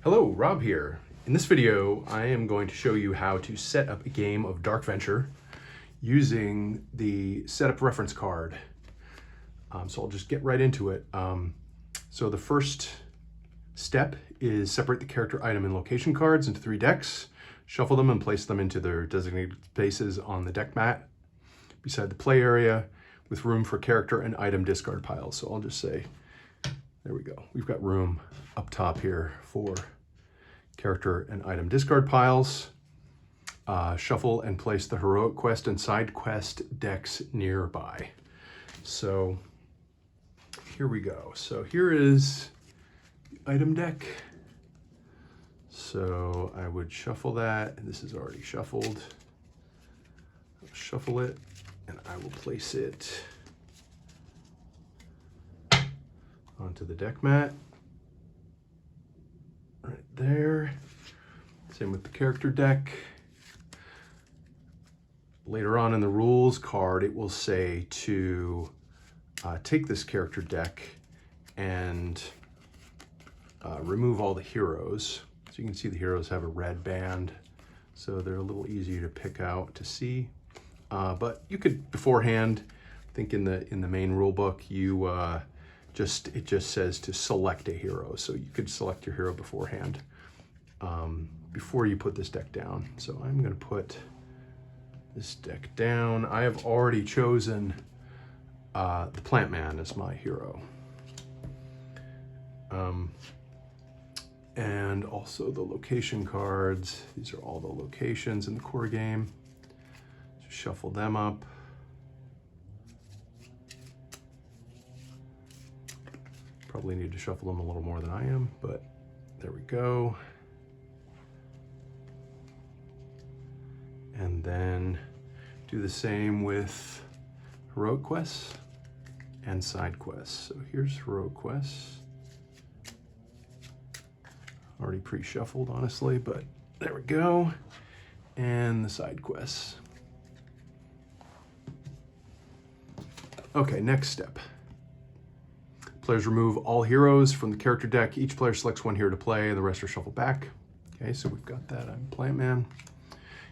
Hello, Rob here. In this video, I am going to show you how to set up a game of Dark Venture using the setup reference card. So I'll just get right into it. So the first step is separate the character item and location cards into 3 decks, shuffle them and place them into their designated spaces on the deck mat beside the play area with room for character and item discard piles. So I'll just say, there we go. We've got room up top here for character and item discard piles. Shuffle and place the heroic quest and side quest decks nearby. So here we go. So here is the item deck. So I would shuffle that. This is already shuffled. I'll shuffle it and I will place it onto the deck mat. Right there. Same with the character deck. Later on in the rules card, it will say to take this character deck and remove all the heroes. So you can see the heroes have a red band, so they're a little easier to pick out to see. But you could beforehand, I think in the main rule book, it just says to select a hero. So you could select your hero beforehand before you put this deck down. So I'm going to put this deck down. I have already chosen the Plant Man as my hero. And also the location cards. These are all the locations in the core game. Just shuffle them up. Probably need to shuffle them a little more than I am, but there we go. And then do the same with heroic quests and side quests. So here's heroic quests. Already pre-shuffled, honestly, but there we go. And the side quests. Okay, next step. Players remove all heroes from the character deck. Each player selects 1 hero to play and the rest are shuffled back. Okay, so we've got that. I'm Plant Man.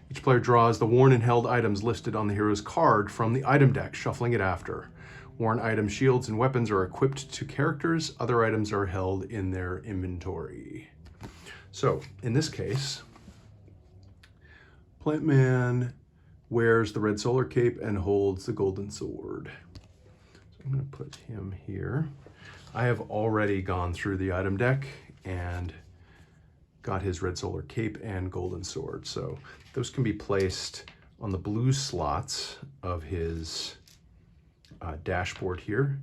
Each player draws the worn and held items listed on the hero's card from the item deck, shuffling it after. Worn items, shields, and weapons are equipped to characters. Other items are held in their inventory. So in this case, Plant Man wears the red solar cape and holds the golden sword. So I'm going to put him here. I have already gone through the item deck and got his red solar cape and golden sword. So those can be placed on the blue slots of his dashboard here.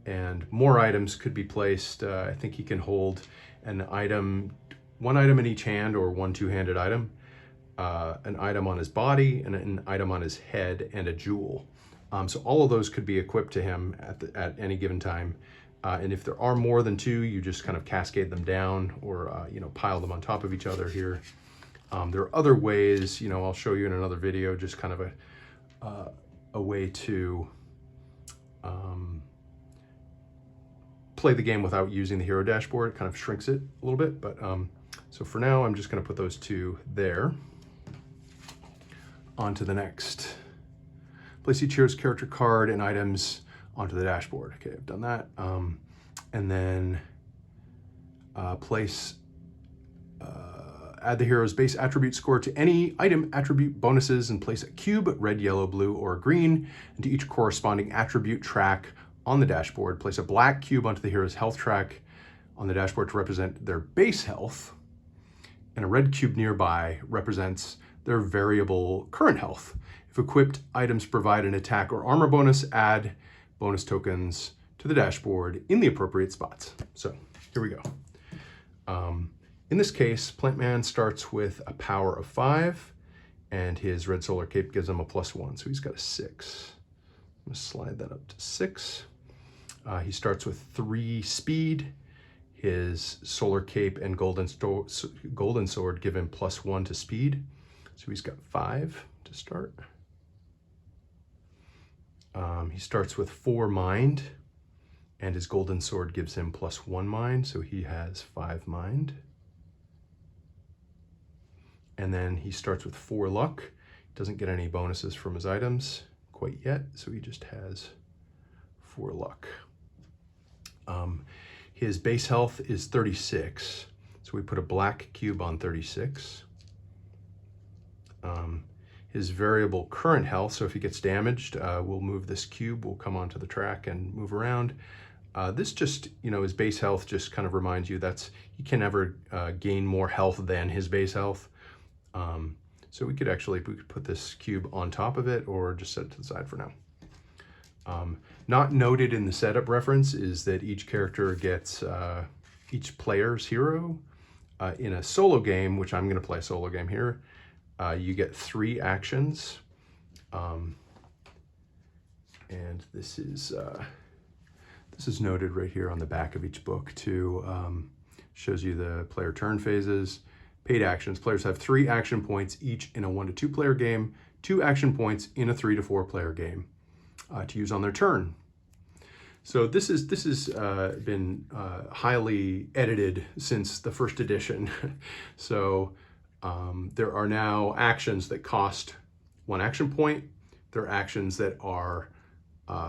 And more items could be placed. I think he can hold an item, 1 item in each hand or 1 two-handed item, an item on his body and an item on his head and a jewel. So all of those could be equipped to him at any given time. And if there are more than 2, you just kind of cascade them down or, pile them on top of each other here. There are other ways, I'll show you in another video, just kind of a way to play the game without using the hero dashboard. It kind of shrinks it a little bit, but so for now, I'm just going to put those 2 there. On to the next. Place each hero's character card and items onto the dashboard. Okay, I've done that. And then add the hero's base attribute score to any item attribute bonuses and place a cube, red, yellow, blue, or green, into each corresponding attribute track on the dashboard. Place a black cube onto the hero's health track on the dashboard to represent their base health, and a red cube nearby represents their variable current health. If equipped items provide an attack or armor bonus, add bonus tokens to the dashboard in the appropriate spots. So here we go. In this case, Plant Man starts with a power of 5 and his red solar cape gives him a +1. So he's got a 6. I'm gonna slide that up to 6. He starts with 3 speed. His solar cape and golden sword give him +1 to speed. So he's got 5 to start. He starts with 4 mind And his golden sword gives him +1 mind, so he has 5 mind. And then he starts with 4 luck. Doesn't get any bonuses from his items quite yet, so he just has 4 luck. His base health is 36, so we put a black cube on 36. His variable current health, so if he gets damaged, we'll move this cube, we'll come onto the track and move around. This just, his base health just kind of reminds you he can never gain more health than his base health. So we could put this cube on top of it or just set it to the side for now. Not noted in the setup reference is that each character gets each player's hero. In a solo game, which I'm going to play a solo game here, you get 3 actions. And this is noted right here on the back of each book too. Shows you the player turn phases. Paid actions. Players have 3 action points each in a 1 to 2 player game, 2 action points in a 3 to 4 player game to use on their turn. So this has been highly edited since the first edition. So there are now actions that cost 1 action point. There are actions that are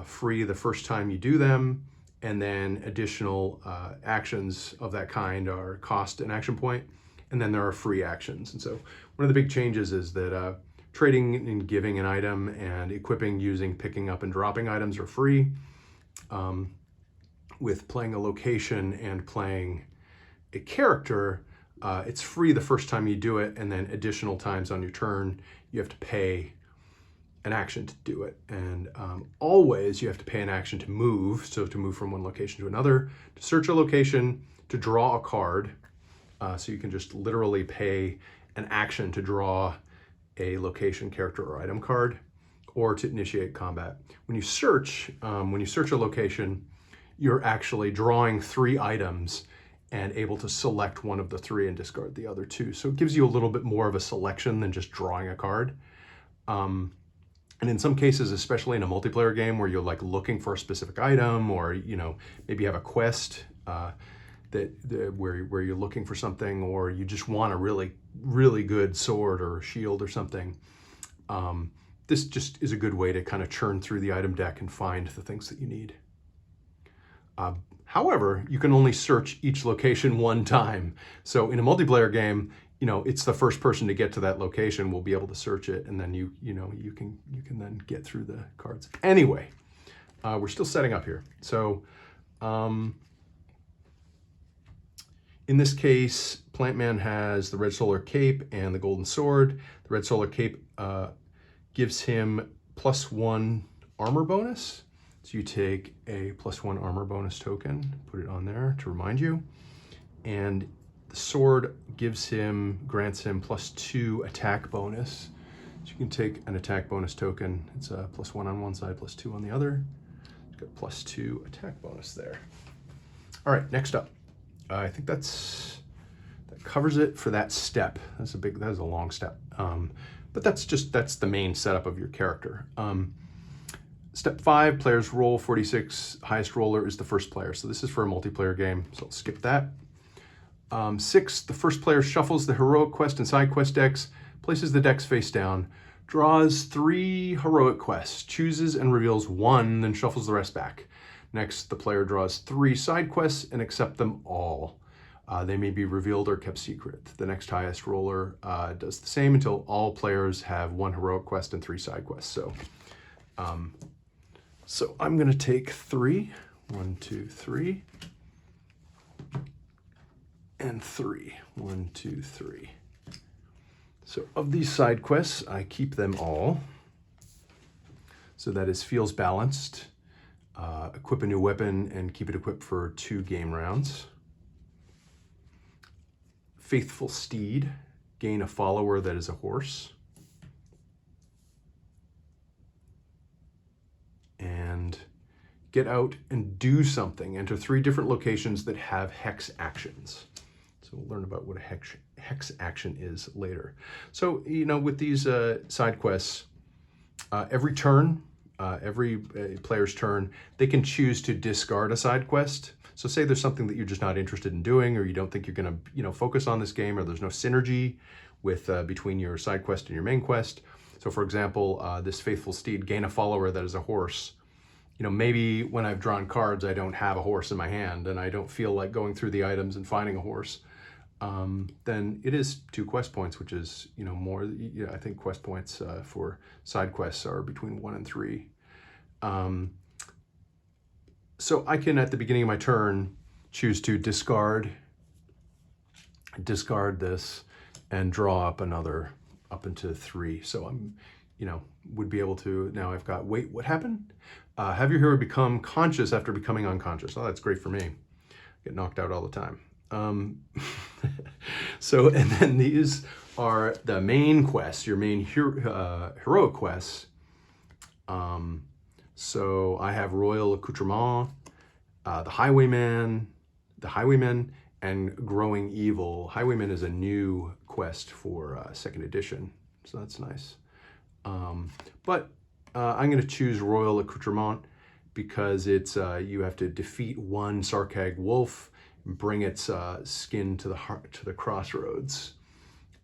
free the first time you do them, and then additional actions of that kind cost an action point. And then there are free actions. And so one of the big changes is that trading and giving an item and equipping, using, picking up and dropping items are free. With playing a location and playing a character, it's free the first time you do it, and then additional times on your turn, you have to pay an action to do it. And always you have to pay an action to move, so to move from one location to another, to search a location, to draw a card. So you can just literally pay an action to draw a location, character, or item card, or to initiate combat. When you search a location, you're actually drawing 3 items and able to select one of the 3 and discard the other 2. So it gives you a little bit more of a selection than just drawing a card. And in some cases, especially in a multiplayer game where you're like looking for a specific item, or maybe you have a quest where you're looking for something, or you just want a really, really good sword or shield or something. This just is a good way to kind of churn through the item deck and find the things that you need. However, you can only search each location 1 time. So in a multiplayer game, it's the first person to get to that location will be able to search it, and then you can then get through the cards. Anyway, we're still setting up here. So in this case, Plant Man has the red solar cape and the golden sword. The red solar cape gives him +1 armor bonus. So you take a +1 armor bonus token, put it on there to remind you. And the sword grants him +2 attack bonus. So you can take an attack bonus token. It's a +1 on one side, +2 on the other. It's got +2 attack bonus there. All right, next up. I think that covers it for that step. That is a long step. But that's the main setup of your character. Step 5, players roll 46. Highest roller is the first player. So this is for a multiplayer game, so I'll skip that. 6, the first player shuffles the heroic quest and side quest decks, places the decks face down, draws 3 heroic quests, chooses and reveals 1, then shuffles the rest back. Next, the player draws 3 side quests and accepts them all. They may be revealed or kept secret. The next highest roller does the same until all players have 1 heroic quest and 3 side quests. So I'm going to take 3. 1, 2, 3. And 3. 1, 2, 3. So of these side quests, I keep them all. So that feels balanced. Equip a new weapon and keep it equipped for 2 game rounds. Faithful Steed, gain a follower that is a horse. And get out and do something. Enter 3 different locations that have hex actions. So we'll learn about what a hex action is later. So, with these side quests, every turn every player's turn, they can choose to discard a side quest. So say there's something that you're just not interested in doing, or you don't think you're going to, focus on this game, or there's no synergy with between your side quest and your main quest. So for example, this faithful steed, gain a follower that is a horse. Maybe when I've drawn cards, I don't have a horse in my hand and I don't feel like going through the items and finding a horse. Then it is 2 quest points, which is, more. I think quest points for side quests are between 1 and 3. So I can, at the beginning of my turn, choose to discard this and draw up another up into 3. So I'm, would be able to, now I've got, wait, what happened? Have your hero become conscious after becoming unconscious. Oh, that's great for me. Get knocked out all the time. So, and then these are the main quests, your main heroic quests. So I have Royal Accoutrement, the Highwayman, and Growing Evil. Highwayman is a new quest for 2nd edition, so that's nice. But I'm going to choose Royal Accoutrement because it's you have to defeat one Sarkag wolf, bring its skin to the crossroads,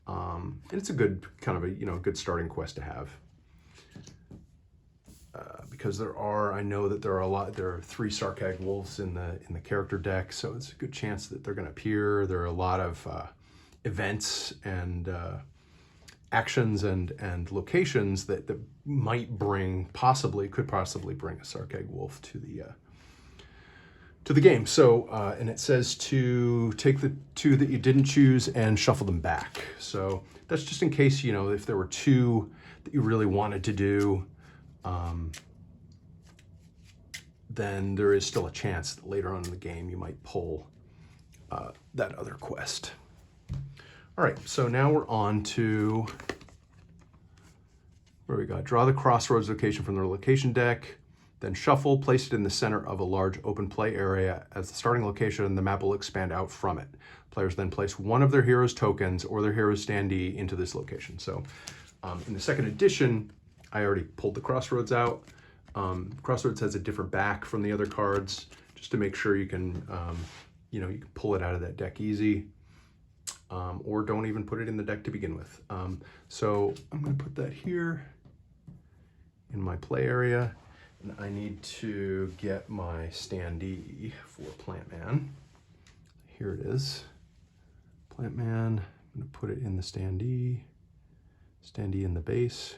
and it's a good kind of a good starting quest to have. Because I know that there are 3 Sarkag wolves in the character deck, so it's a good chance that they're going to appear. There are a lot of events and actions and locations that might could possibly bring a Sarkag wolf to the game. So, and it says to take the 2 that you didn't choose and shuffle them back. So that's just in case, if there were 2 that you really wanted to do, then there is still a chance that later on in the game you might pull that other quest. All right, so now we're on to where we got draw the crossroads location from the location deck, then shuffle, place it in the center of a large open play area as the starting location, and the map will expand out from it. Players then place one of their hero's tokens or their hero's standee into this location. So in the 2nd edition, I already pulled the Crossroads out. Crossroads has a different back from the other cards, just to make sure you can, you can pull it out of that deck easy, or don't even put it in the deck to begin with. So I'm going to put that here in my play area, and I need to get my standee for Plant Man. Here it is, Plant Man. I'm going to put it in the standee in the base.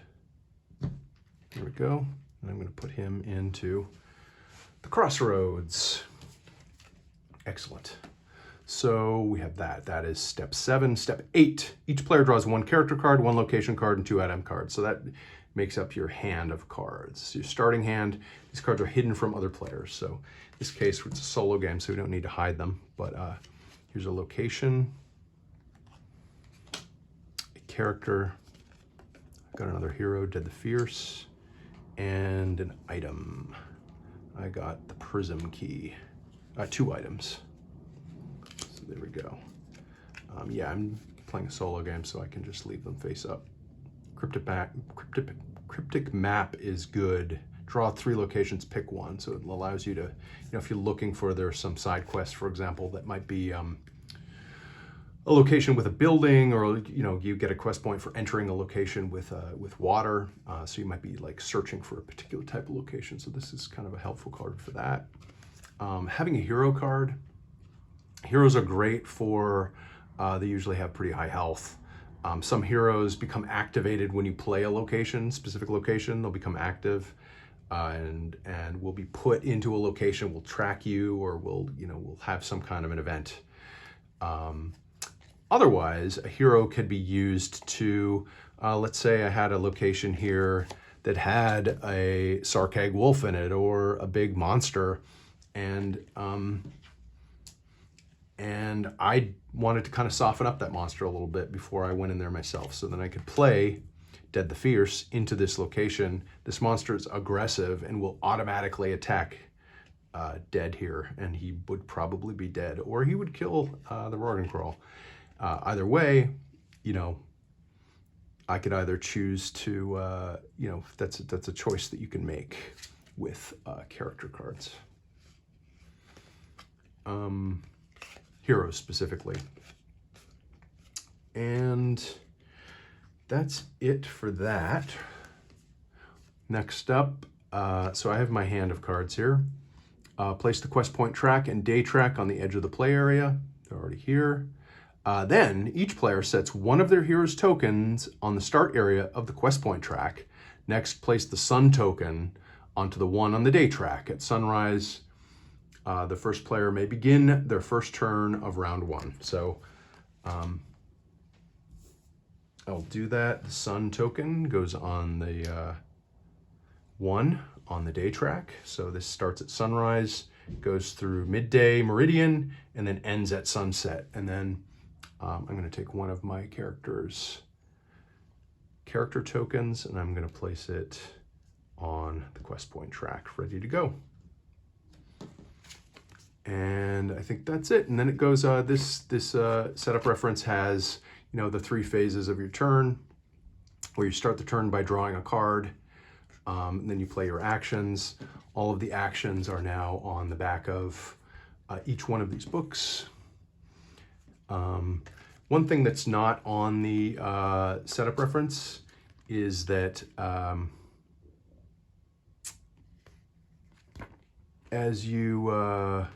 There we go. And I'm going to put him into the Crossroads. Excellent. So we have that. That is step 7. Step 8, each player draws 1 character card, 1 location card, and 2 item cards. So that makes up your hand of cards. So your starting hand, these cards are hidden from other players. So in this case, it's a solo game, so we don't need to hide them. But here's a location, a character. I've got another hero, Dead the Fierce, and an item. I got the Prism Key. 2 items. So there we go. Yeah, I'm playing a solo game, so I can just leave them face up. Cryptic Map is good. Draw 3 locations, pick 1. So it allows you to, if you're looking for, there's some side quest, for example, that might be a location with a building, or you get a quest point for entering a location with water. So you might be like searching for a particular type of location. So this is kind of a helpful card for that. Having a hero card. Heroes are great for, they usually have pretty high health. Some heroes become activated when you play a specific location. They'll become active and will be put into a location, will track you, or will have some kind of an event. Otherwise, a hero could be used to, let's say I had a location here that had a Sarkag wolf in it, or a big monster, and I wanted to kind of soften up that monster a little bit before I went in there myself. So then I could play Dead the Fierce into this location. This monster is aggressive and will automatically attack Dead here, and he would probably be dead, or he would kill the Rorgencrawl. Either way, I could either choose to, you know, that's a choice that you can make with character cards. Heroes specifically. And that's it for that. Next up, so I have my hand of cards here. Place the quest point track and day track on the edge of the play area. They're already here. Then each player sets one of their hero's tokens on the start area of the quest point track. Next, place the sun token onto the one on the day track. At sunrise, the first player may begin their first turn of round one. So I'll do that. The sun token goes on the one on the day track. So this starts at sunrise, goes through midday meridian, and then ends at sunset. And then I'm going to take one of my character tokens, and I'm going to place it on the quest point track, ready to go. And I think that's it. And then it goes, this setup reference has, you know, the 3 phases of your turn, where you start the turn by drawing a card, and then you play your actions. All of the actions are now on the back of each one of these books. One thing that's not on the setup reference is that as you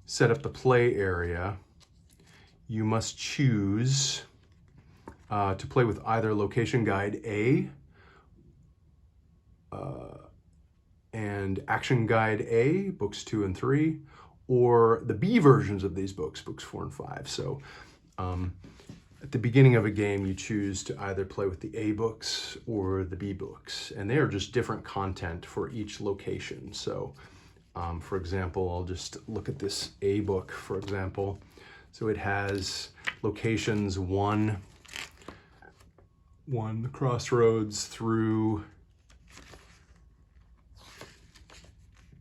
set up the play area, you must choose to play with either Location Guide A and Action Guide A, books 2 and 3, or the B versions of these books, books 4 and 5. So at the beginning of a game, you choose to either play with the A books or the B books, and they are just different content for each location. So for example, I'll just look at this A book, for example. So it has locations 1 crossroads through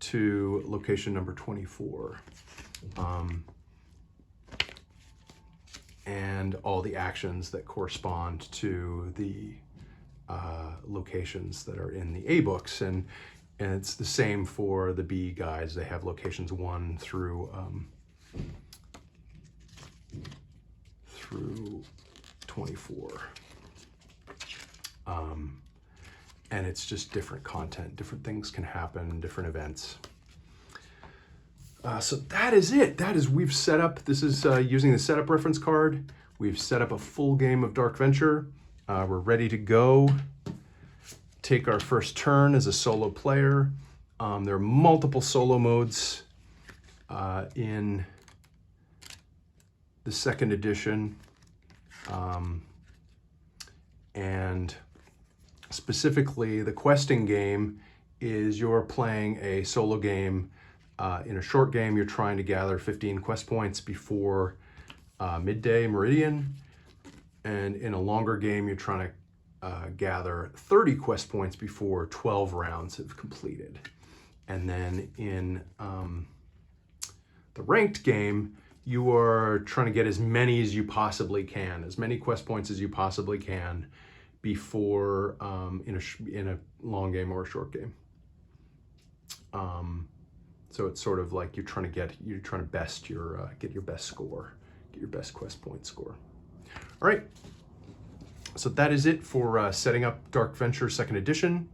to location number 24. And all the actions that correspond to the locations that are in the A books. And it's the same for the B guides. They have locations 1 through 24. And it's just different content, different things can happen, different events. So that is it. We've set up, this is using the setup reference card. We've set up a full game of Dark Venture. We're ready to go. Take our first turn as a solo player. There are multiple solo modes in the 2nd edition. And specifically, the questing game is you're playing a solo game. In a short game, you're trying to gather 15 quest points before midday meridian. And in a longer game, you're trying to gather 30 quest points before 12 rounds have completed. And then in the ranked game, you are trying to get as many as you possibly can, as many quest points as you possibly can before in a long game or a short game. So it's sort of like you're trying to best your get your best score, get your best quest point score. All right. So that is it for setting up Dark Venture 2nd edition.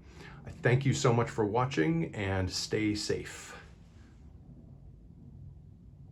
I thank you so much for watching, and stay safe.